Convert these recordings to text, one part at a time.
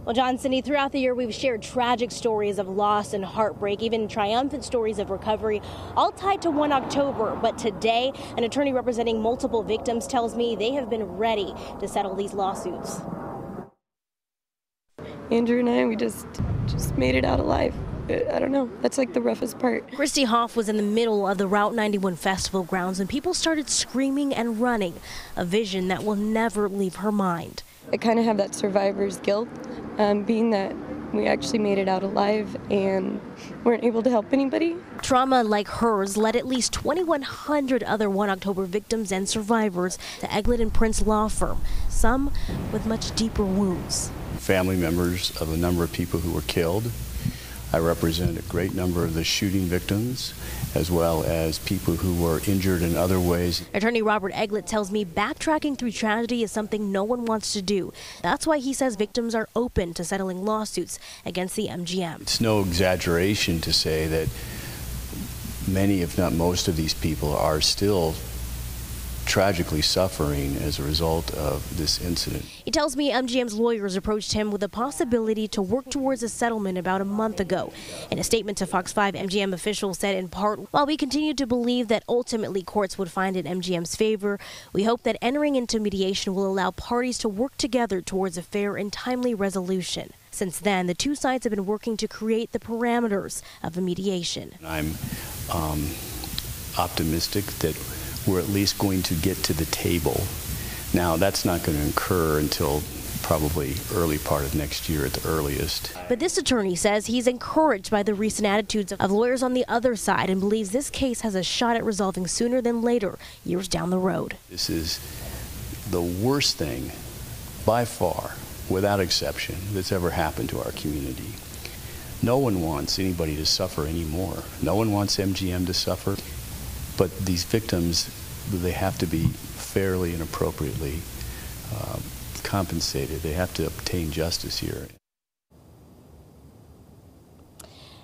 Well, John, Cindy, throughout the year, we've shared tragic stories of loss and heartbreak, even triumphant stories of recovery, all tied to 1 October. But today, an attorney representing multiple victims tells me they have been ready to settle these lawsuits. Andrew and I, we just made it out alive. I don't know. That's like the roughest part. Christy Hoff was in the middle of the Route 91 festival grounds and people started screaming and running, a vision that will never leave her mind. I kind of have that survivor's guilt, being that we actually made it out alive and weren't able to help anybody. Trauma like hers led at least 2,100 other 1 October victims and survivors to Eglin and Prince law firm, some with much deeper wounds. Family members of a number of people who were killed. I represent a great number of the shooting victims, as well as people who were injured in other ways. Attorney Robert Eglin tells me backtracking through tragedy is something no one wants to do. That's why he says victims are open to settling lawsuits against the MGM. It's no exaggeration to say that many, if not most, of these people are still tragically suffering as a result of this incident. He tells me MGM's lawyers approached him with a possibility to work towards a settlement about a month ago. In a statement to Fox 5, MGM officials said in part, while we continue to believe that ultimately courts would find in MGM's favor, we hope that entering into mediation will allow parties to work together towards a fair and timely resolution. Since then, the two sides have been working to create the parameters of a mediation. I'm optimistic that we're at least going to get to the table. Now, that's not going to occur until probably early part of next year at the earliest. But this attorney says he's encouraged by the recent attitudes of lawyers on the other side and believes this case has a shot at resolving sooner than later, years down the road. This is the worst thing, by far, without exception, that's ever happened to our community. No one wants anybody to suffer anymore. No one wants MGM to suffer. But these victims, they have to be fairly and appropriately compensated. They have to obtain justice here.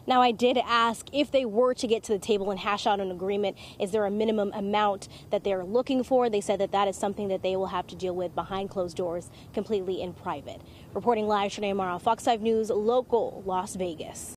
Now, I did ask if they were to get to the table and hash out an agreement, is there a minimum amount that they're looking for? They said that that is something that they will have to deal with behind closed doors, completely in private. Reporting live, Shanae Mara, Fox 5 News, local Las Vegas.